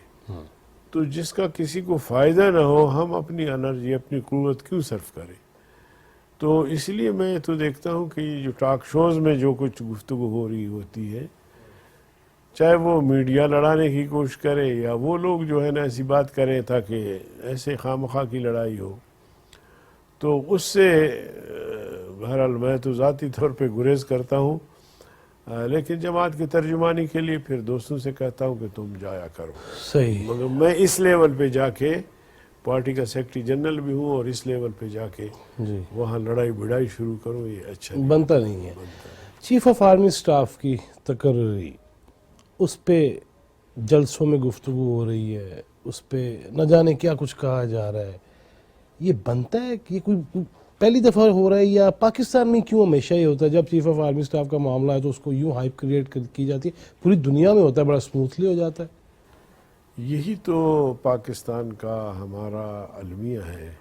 تو جس کا کسی کو فائدہ نہ ہو ہم اپنی انرجی، اپنی قوت کیوں صرف کریں؟ تو اس لیے میں تو دیکھتا ہوں کہ یہ جو ٹاک شوز میں جو کچھ گفتگو ہو رہی ہوتی ہے، چاہے وہ میڈیا لڑانے کی کوشش کرے یا وہ لوگ جو ہے نا ایسی بات کریں تاکہ ایسے خواہ مخواہ کی لڑائی ہو، تو اس سے بہرحال میں تو ذاتی طور پہ گریز کرتا ہوں، لیکن جماعت کی ترجمانی کے لیے پھر دوستوں سے کہتا ہوں کہ تم جایا کرو۔ صحیح، مگر میں اس لیول پہ جا کے پارٹی کا سیکرٹری جنرل بھی ہوں، اور اس لیول پہ جا کے جی، وہاں لڑائی بڑھائی شروع کروں، یہ اچھا نہیں بنتا نہیں ہے۔ چیف آف آرمی سٹاف کی تقرری، اس پہ جلسوں میں گفتگو ہو رہی ہے، اس پہ نہ جانے کیا کچھ کہا جا رہا ہے، یہ بنتا ہے کہ یہ کوئی پہلی دفعہ ہو رہا ہے، یا پاکستان میں کیوں ہمیشہ ہی ہوتا ہے جب چیف آف آرمی سٹاف کا معاملہ ہے تو اس کو یوں ہائپ کریٹ کی جاتی ہے، پوری دنیا میں ہوتا ہے، بڑا سموتھلی ہو جاتا ہے؟ یہی تو پاکستان کا ہمارا المیہ ہے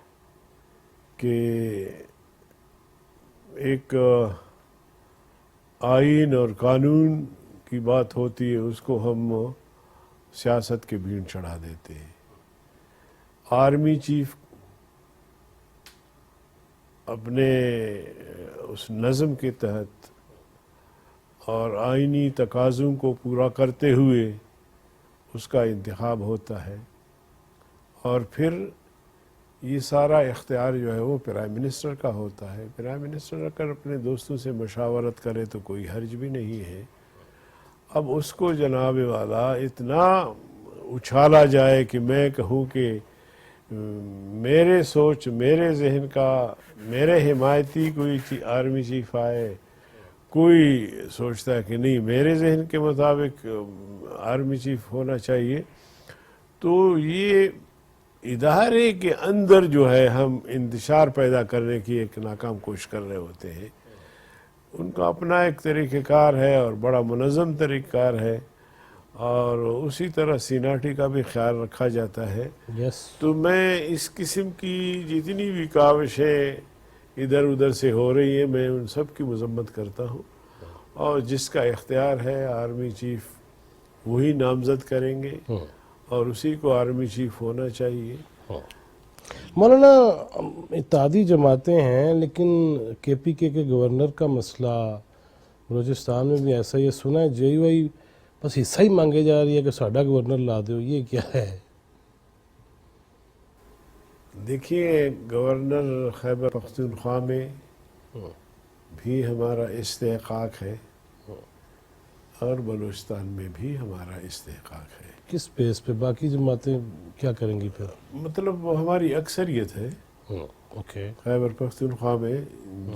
کہ ایک آئین اور قانون کی بات ہوتی ہے، اس کو ہم سیاست کے بھین چڑھا دیتے ہیں۔ آرمی چیف اپنے اس نظم کے تحت اور آئینی تقاضوں کو پورا کرتے ہوئے اس کا انتخاب ہوتا ہے، اور پھر یہ سارا اختیار جو ہے وہ پرائم منسٹر کا ہوتا ہے۔ پرائم منسٹر اگر اپنے دوستوں سے مشاورت کرے تو کوئی حرج بھی نہیں ہے۔ اب اس کو جناب والا اتنا اچھالا جائے کہ میں کہوں کہ میرے سوچ، میرے ذہن کا، میرے حمایتی کوئی آرمی چیف آئے، کوئی سوچتا ہے کہ نہیں میرے ذہن کے مطابق آرمی چیف ہونا چاہیے، تو یہ ادارے کے اندر جو ہے ہم انتشار پیدا کرنے کی ایک ناکام کوشش کر رہے ہوتے ہیں۔ ان کا اپنا ایک طریقہ کار ہے اور بڑا منظم طریقہ کار ہے، اور اسی طرح سیناٹی کا بھی خیال رکھا جاتا ہے۔ یس، تو میں اس قسم کی جتنی بھی کاوشیں ادھر ادھر سے ہو رہی ہیں میں ان سب کی مذمت کرتا ہوں، اور جس کا اختیار ہے آرمی چیف وہی نامزد کریں گے اور اسی کو آرمی چیف ہونا چاہیے۔ مولانا اتحادی جماعتیں ہیں، لیکن کے پی کے گورنر کا مسئلہ بلوچستان میں بھی ایسا ہی ہے، سنا ہے جے یو آئی بس حصہ ہی مانگے جا رہی ہے کہ ساڈا گورنر لا دو، یہ کیا ہے؟ دیکھیے، گورنر خیبر پختونخوا میں بھی ہمارا استحقاق ہے اور بلوچستان میں بھی ہمارا استحقاق ہے. کس بیس پہ باقی جماعتیں کیا کریں گی پھر؟ مطلب ہماری اکثریت ہے اوکے. خیبر پختونخوا میں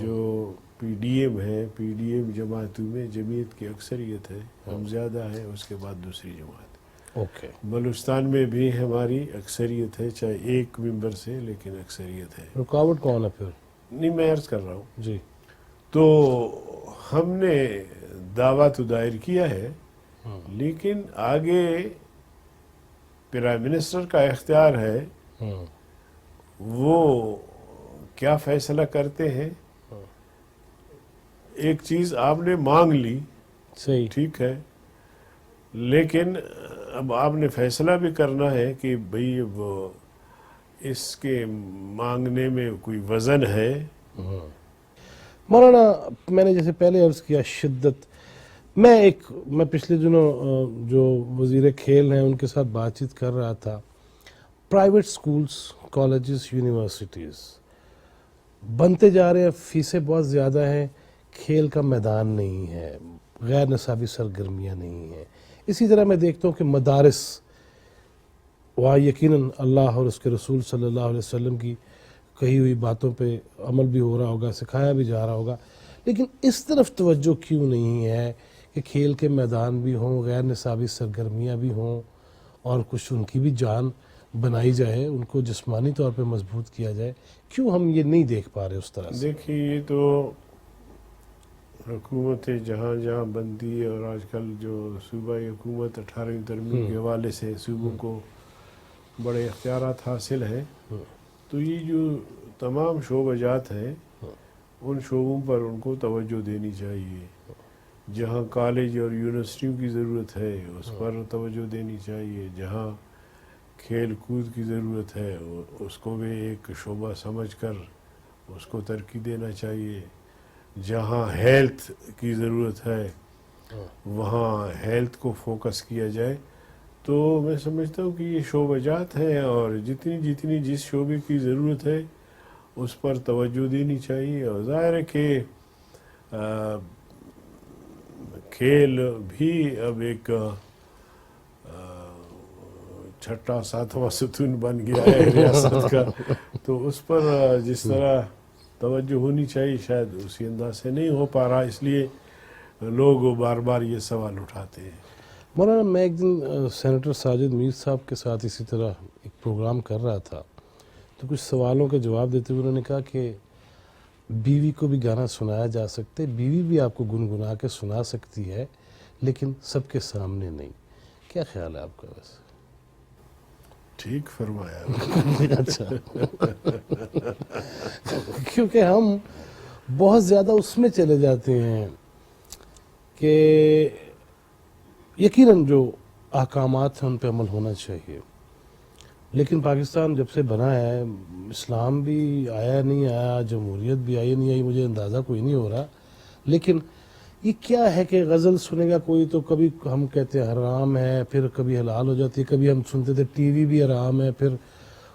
جو پی ڈی ایم ہے، پی ڈی ایم جماعتوں میں جمعیت کی اکثریت ہے، ہم زیادہ ہیں، اس کے بعد دوسری جماعت. اوکے. بلوچستان میں بھی ہماری اکثریت ہے، چاہے ایک ممبر سے، لیکن اکثریت ہے. رکاوٹ کون ہے پھر؟ نہیں، میں عرض کر رہا ہوں. جی. تو ہم نے دعویٰ تو دائر کیا ہے، لیکن آگے پرائم منسٹر کا اختیار ہے، وہ کیا فیصلہ کرتے ہیں. ایک چیز آپ نے مانگ لی، صحیح. ٹھیک ہے، لیکن اب آپ نے فیصلہ بھی کرنا ہے کہ بھئی وہ اس کے مانگنے میں کوئی وزن ہے. مولانا میں نے جیسے پہلے عرض کیا شدت، میں پچھلے دنوں جو وزیر کھیل ہیں ان کے ساتھ بات چیت کر رہا تھا. پرائیویٹ سکولز، کالجز، یونیورسٹیز بنتے جا رہے ہیں، فیسیں بہت زیادہ ہیں، کھیل کا میدان نہیں ہے، غیر نصابی سرگرمیاں نہیں ہیں. اسی طرح میں دیکھتا ہوں کہ مدارس، وہاں یقیناً اللہ اور اس کے رسول صلی اللہ علیہ وسلم کی کہی ہوئی باتوں پہ عمل بھی ہو رہا ہوگا، سکھایا بھی جا رہا ہوگا، لیکن اس طرف توجہ کیوں نہیں ہے کہ کھیل کے میدان بھی ہوں، غیر نصابی سرگرمیاں بھی ہوں، اور کچھ ان کی بھی جان بنائی جائے، ان کو جسمانی طور پہ مضبوط کیا جائے. کیوں ہم یہ نہیں دیکھ پا رہے اس طرح سے؟ دیکھیے، یہ تو حکومتیں جہاں جہاں بنتی ہے، اور آج کل جو صوبائی حکومت 18ویں ترمیم کے حوالے سے صوبوں کو بڑے اختیارات حاصل ہیں، تو یہ جو تمام شعبہ جات ہیں ان شعبوں پر ان کو توجہ دینی چاہیے. جہاں کالج اور یونیورسٹیوں کی ضرورت ہے اس پر توجہ دینی چاہیے. جہاں کھیل کود کی ضرورت ہے اس کو بھی ایک شعبہ سمجھ کر اس کو ترقی دینا چاہیے. جہاں ہیلتھ کی ضرورت ہے وہاں ہیلتھ کو فوکس کیا جائے. تو میں سمجھتا ہوں کہ یہ شعبہ جات ہیں، اور جتنی جس شعبے کی ضرورت ہے اس پر توجہ دینی چاہیے. اور ظاہر ہے کہ کھیل بھی اب ایک چھٹا ساتواں ستون بن گیا ہے ریاست کا، تو اس پر جس طرح توجہ ہونی چاہیے شاید اسی انداز سے نہیں ہو پا رہا، اس لیے لوگ بار بار یہ سوال اٹھاتے ہیں. مولانا میں ایک دن سینیٹر ساجد میر صاحب کے ساتھ اسی طرح ایک پروگرام کر رہا تھا، تو کچھ سوالوں کے جواب دیتے ہوئے انہوں نے کہا کہ بیوی کو بھی گانا سنایا جا سکتے، بیوی بھی آپ کو گنگنا کے سنا سکتی ہے، لیکن سب کے سامنے نہیں. کیا خیال ہے آپ کا ویسے؟ ٹھیک فرمایا. اچھا. کیونکہ ہم بہت زیادہ اس میں چلے جاتے ہیں کہ یقیناً جو احکامات ہیں ان پہ عمل ہونا چاہیے، لیکن پاکستان جب سے بنا ہے، اسلام بھی آیا نہیں آیا، جمہوریت بھی آئی نہیں آئی، مجھے اندازہ کوئی نہیں ہو رہا، لیکن یہ کیا ہے کہ غزل سنے گا کوئی تو کبھی ہم کہتے ہیں حرام ہے، پھر کبھی حلال ہو جاتی ہے، کبھی ہم سنتے تھے ٹی وی بھی حرام ہے، پھر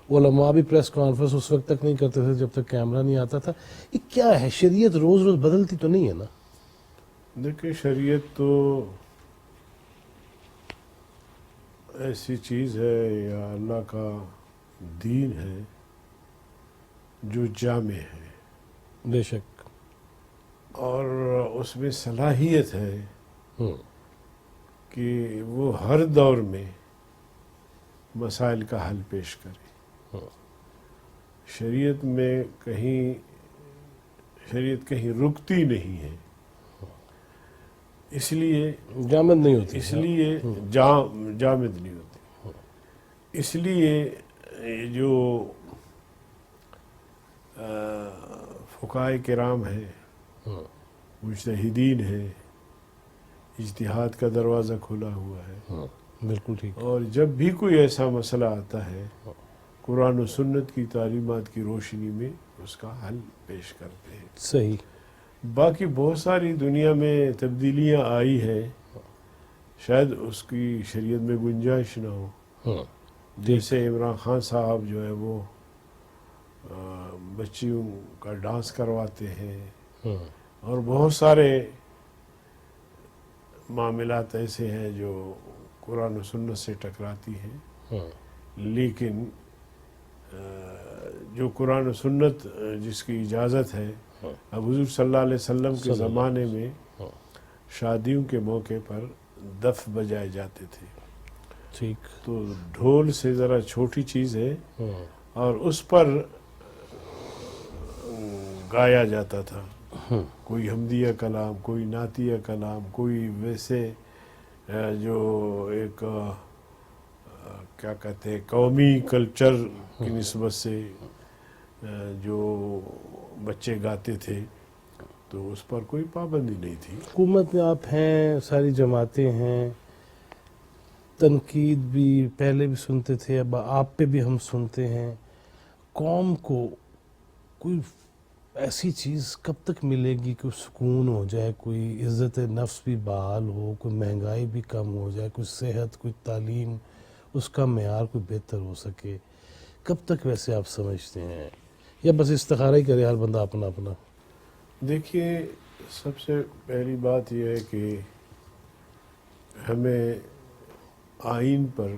علماء بھی پریس کانفرنس اس وقت تک نہیں کرتے تھے جب تک کیمرہ نہیں آتا تھا. یہ کیا ہے؟ شریعت روز روز بدلتی تو نہیں ہے نا؟ دیکھیں، شریعت تو ایسی چیز ہے یا اللہ کا دین ہے جو جامع ہے، بے شک. اور اس میں صلاحیت ہے کہ وہ ہر دور میں مسائل کا حل پیش کرے. شریعت میں شریعت کہیں رکتی نہیں ہے، اس لیے جامد نہیں ہوتی، اس لیے جامد نہیں ہوتی. اس لیے جو فقہائے کرام ہیں، مجتہدین ہیں، اجتہاد کا دروازہ کھلا ہوا ہے. بالکل ٹھیک. اور جب بھی کوئی ایسا مسئلہ آتا ہے قرآن و سنت کی تعلیمات کی روشنی میں اس کا حل پیش کرتے ہیں. صحیح. باقی بہت ساری دنیا میں تبدیلیاں آئی ہیں، شاید اس کی شریعت میں گنجائش نہ ہو. جیسے عمران خان صاحب جو ہے وہ بچیوں کا ڈانس کرواتے ہیں، اور بہت سارے معاملات ایسے ہیں جو قرآن و سنت سے ٹکراتی ہیں، لیکن جو قرآن و سنت جس کی اجازت ہے، اب حضور صلی اللہ علیہ وسلم کے زمانے میں شادیوں کے موقع پر دف بجائے جاتے تھے، ٹھیک، تو ڈھول سے ذرا چھوٹی چیز ہے اور اس پر گایا جاتا تھا، کوئی حمدیہ کلام، کوئی نعتیہ کلام، کوئی ویسے جو ایک کیا کہتے ہیں قومی کلچر کی نسبت سے جو بچے گاتے تھے، تو اس پر کوئی پابندی نہیں تھی۔ حکومت میں آپ ہیں، ساری جماعتیں ہیں، تنقید بھی پہلے بھی سنتے تھے، اب آپ پہ بھی ہم سنتے ہیں، قوم کو کوئی ایسی چیز کب تک ملے گی کہ سکون ہو جائے، کوئی عزت نفس بھی بحال ہو، کوئی مہنگائی بھی کم ہو جائے، کوئی صحت، کوئی تعلیم، اس کا معیار کوئی بہتر ہو سکے؟ کب تک ویسے آپ سمجھتے ہیں، یا بس استخارہ ہی کرے ہر بندہ اپنا اپنا؟ دیکھیے، سب سے پہلی بات یہ ہے کہ ہمیں آئین پر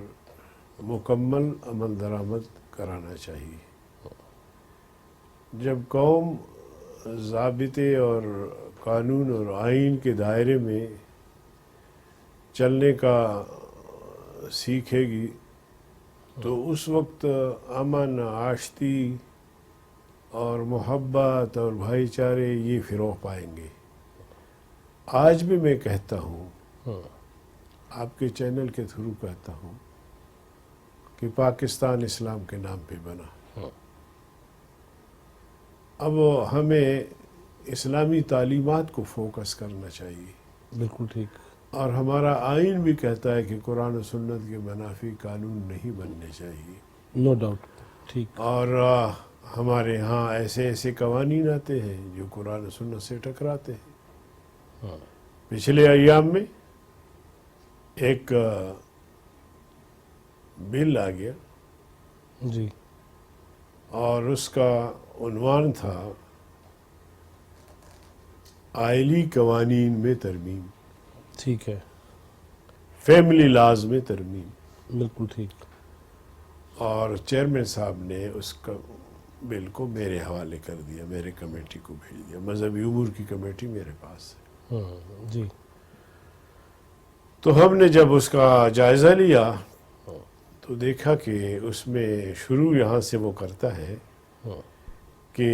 مکمل عمل درآمد کرانا چاہیے۔ جب قوم ضابطے اور قانون اور آئین کے دائرے میں چلنے کا سیکھے گی تو اس وقت امن، آشتی اور محبت اور بھائی چارے یہ فروغ پائیں گے۔ آج بھی میں کہتا ہوں، آپ کے چینل کے تھرو کہتا ہوں کہ پاکستان اسلام کے نام پہ بنا۔ اب ہمیں اسلامی تعلیمات کو فوکس کرنا چاہیے، بالکل ٹھیک، اور ہمارا آئین بھی کہتا ہے کہ قرآن و سنت کے منافی قانون نہیں بننے چاہیے، نو ڈاؤٹ، ٹھیک، اور ہمارے ہاں ایسے ایسے قوانین آتے ہیں جو قرآن و سنت سے ٹکراتے ہیں۔ پچھلے ایام میں ایک بل آ گیا جی، اور اس کا عنوان تھا آئلی قوانین میں ترمیم، ٹھیک ہے، فیملی لاز میں ترمیم، بالکل ٹھیک، اور چیئرمین صاحب نے اس کا بل کو میرے حوالے کر دیا، میرے کمیٹی کو بھیج دیا، مذہبی امور کی کمیٹی میرے پاس ہے۔ جی، تو ہم نے جب اس کا جائزہ لیا تو دیکھا کہ اس میں شروع یہاں سے وہ کرتا ہے کہ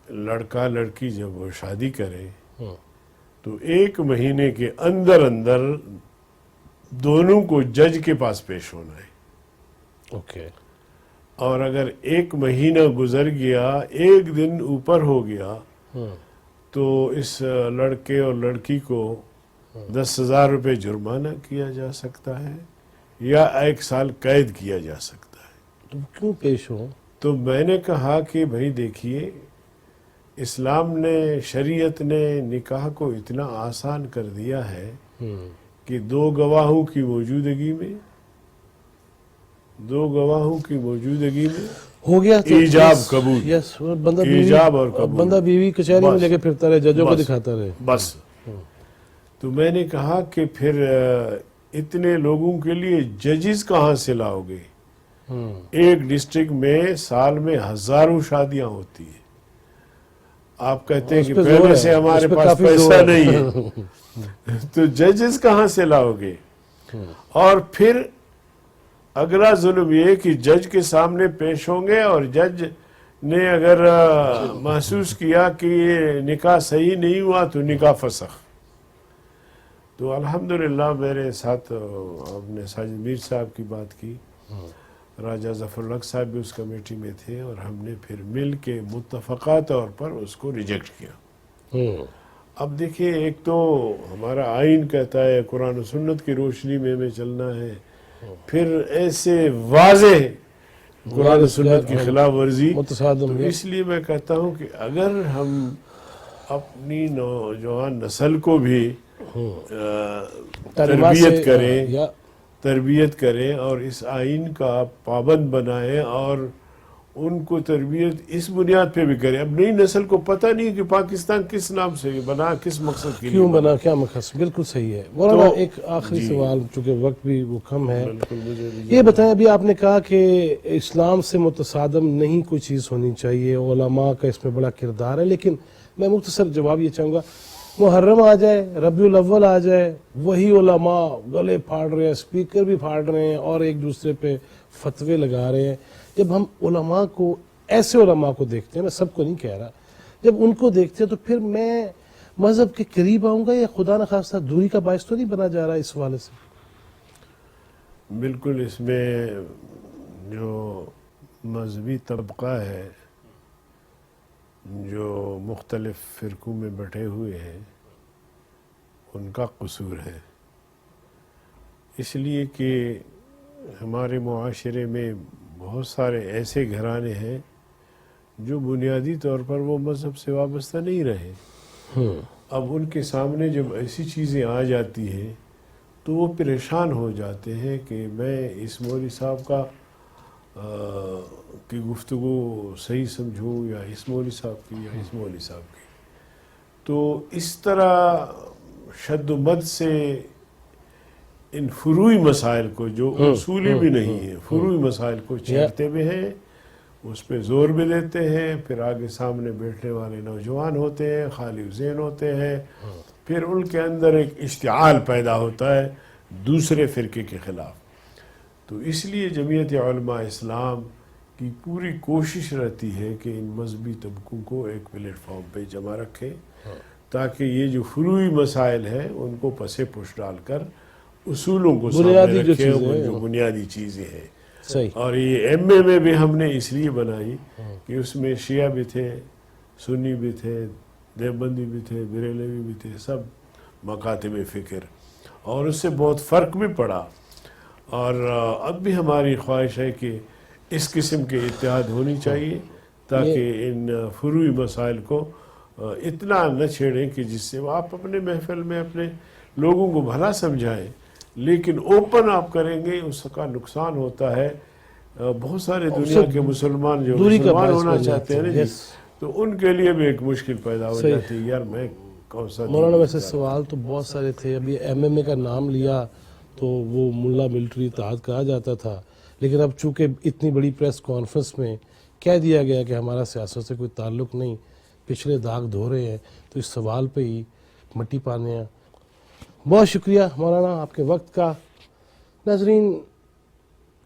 لڑکا لڑکی جب وہ شادی کرے تو 1 مہینے کے اندر اندر دونوں کو جج کے پاس پیش ہونا ہے، اوکے، اور اگر 1 مہینہ گزر گیا، 1 دن اوپر ہو گیا، تو اس لڑکے اور لڑکی کو 10,000 روپے جرمانہ کیا جا سکتا ہے یا 1 سال قید کیا جا سکتا ہے۔ تو کیوں پیش ہو؟ تو میں نے کہا کہ بھائی دیکھیے، اسلام نے، شریعت نے نکاح کو اتنا آسان کر دیا ہے کہ 2 گواہوں کی موجودگی میں ہو گیا تو ایجاب قبول، یس، بندہ ایجاب اور قبول، بندہ بیوی کچہری میں لے کے پھرتا رہے، ججوں کو بس، دکھاتا رہے۔ بس۔ تو میں نے کہا کہ پھر اتنے لوگوں کے لیے ججز کہاں سے لاؤ گے؟ ایک ڈسٹرکٹ میں سال میں ہزاروں شادیاں ہوتی ہیں، آپ کہتے ہیں کہ پہلے سے ہمارے پاس پیسہ نہیں ہے، تو ججز کہاں سے لاؤ گے؟ اور پھر اگلا ظلم یہ کہ جج کے سامنے پیش ہوں گے، اور جج نے اگر محسوس کیا کہ یہ نکاح صحیح نہیں ہوا تو نکاح فسخ۔ تو الحمدللہ میرے ساتھ آپ نے ساجد میر صاحب کی بات کی، راجہ ظفر الحق صاحب بھی اس کمیٹی میں تھے، اور ہم نے پھر مل کے متفقہ طور پر اس کو ریجیکٹ کیا۔ اب دیکھیے، ایک تو ہمارا آئین کہتا ہے قرآن و سنت کی روشنی میں ہمیں چلنا ہے، پھر ایسے واضح قرآن و سنت کی خلاف ورزی، تو اس لیے میں کہتا ہوں کہ اگر ہم اپنی نوجوان نسل کو بھی تربیت کریں اور اس آئین کا پابند بنائیں، اور ان کو تربیت اس بنیاد پہ بھی کرے. اب نئی نسل کو پتہ نہیں کہ پاکستان کس نام سے بنا, کس مقصد کے لیے کیوں بنا, کیا مقصد. بالکل صحیح ہے. مولانا ایک آخری جی. سوال, چونکہ وقت بھی وہ کم ہے, بالکل مجھے بھی یہ بتائیں, ابھی آپ نے کہا کہ اسلام سے متصادم نہیں کوئی چیز ہونی چاہیے, علماء کا اس میں بڑا کردار ہے, لیکن میں مختصر جواب یہ چاہوں گا, محرم آ جائے, ربیع الاول آ جائے, وہی علماء گلے پھاڑ رہے ہیں, اسپیکر بھی پھاڑ رہے ہیں اور ایک دوسرے پہ فتوے لگا رہے ہیں. جب ہم علماء کو, ایسے علماء کو دیکھتے ہیں, میں سب کو نہیں کہہ رہا, جب ان کو دیکھتے ہیں تو پھر میں مذہب کے قریب آؤں گا یا خدا نخواستہ دوری کا باعث تو نہیں بنا جا رہا اس حوالے سے؟ بالکل. اس میں جو مذہبی طبقہ ہے جو مختلف فرقوں میں بٹے ہوئے ہیں ان کا قصور ہے, اس لیے کہ ہمارے معاشرے میں بہت سارے ایسے گھرانے ہیں جو بنیادی طور پر وہ مذہب سے وابستہ نہیں رہے. اب ان کے سامنے جب ایسی چیزیں آ جاتی ہیں تو وہ پریشان ہو جاتے ہیں کہ میں اس مولوی صاحب کا کی گفتگو صحیح سمجھوں یا اس مولوی صاحب کی یا اس مولوی صاحب کی. تو اس طرح شد و مد سے ان فروعی مسائل کو, جو اصولی بھی نہیں ہیں, فروعی مسائل کو چھیڑتے بھی ہیں, اس پہ زور بھی دیتے ہیں. پھر آگے سامنے بیٹھنے والے نوجوان ہوتے ہیں, خالی ذہن ہوتے ہیں, پھر ان کے اندر ایک اشتعال پیدا ہوتا ہے دوسرے فرقے کے خلاف. تو اس لیے جمعیت علماء اسلام کی پوری کوشش رہتی ہے کہ ان مذہبی طبقوں کو ایک پلیٹ فارم پہ جمع رکھے تاکہ یہ جو فروعی مسائل ہیں ان کو پس پش ڈال کر اصولوں کو سامنے رکھیں, جو بنیادی چیزیں ہیں. صحیح. اور یہ ایم اے میں بھی ہم نے اس لیے بنائی کہ اس میں شیعہ بھی تھے, سنی بھی تھے, دیوبندی بھی تھے, بریلوی بھی تھے, سب مکاتب فکر, اور اس سے بہت فرق بھی پڑا. اور اب بھی ہماری خواہش ہے کہ اس قسم کے اتحاد ہونی چاہیے تاکہ ان فروعی مسائل کو اتنا نہ چھیڑیں کہ جس سے آپ اپنے محفل میں اپنے لوگوں کو بھلا سمجھائیں, لیکن اوپن آپ کریں گے اس کا نقصان ہوتا ہے. بہت سارے دنیا کے مسلمان جو مسلمان ہونا چاہتے ہیں نا جی, تو ان کے لیے بھی ایک مشکل پیدا ہو جاتی ہے, یار میں کون سا. مولانا ویسے سوال تو بہت سارے تھے, ابھی ایم ایم اے کا نام لیا تو وہ ملا ملٹری اتحاد کہا جاتا تھا, لیکن اب چونکہ اتنی بڑی پریس کانفرنس میں کہہ دیا گیا کہ ہمارا سیاست سے کوئی تعلق نہیں, پچھلے داغ دھو رہے ہیں, تو اس سوال پہ ہی مٹی پانے ہیں. بہت شکریہ مولانا آپ کے وقت کا. ناظرین,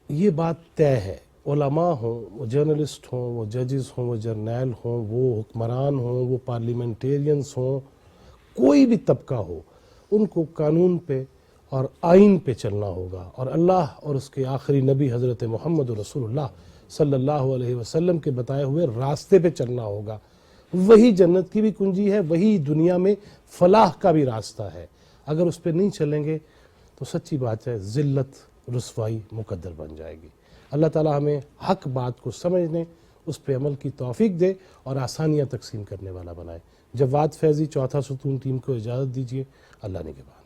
یہ بات طے ہے, علماء ہوں, وہ جرنلسٹ ہوں, وہ ججز ہوں, وہ جرنیل ہوں, وہ حکمران ہوں, وہ پارلیمنٹیرینز ہوں, کوئی بھی طبقہ ہو, ان کو قانون پہ اور آئین پہ چلنا ہوگا, اور اللہ اور اس کے آخری نبی حضرت محمد رسول اللہ صلی اللہ علیہ وسلم کے بتائے ہوئے راستے پہ چلنا ہوگا. وہی جنت کی بھی کنجی ہے, وہی دنیا میں فلاح کا بھی راستہ ہے. اگر اس پہ نہیں چلیں گے تو سچی بات ہے ذلت, رسوائی مقدر بن جائے گی. اللہ تعالی ہمیں حق بات کو سمجھنے, اس پہ عمل کی توفیق دے اور آسانیاں تقسیم کرنے والا بنائے. جواد فیضی, چوتھا ستون ٹیم کو اجازت دیجیے. اللہ نے کے بعد.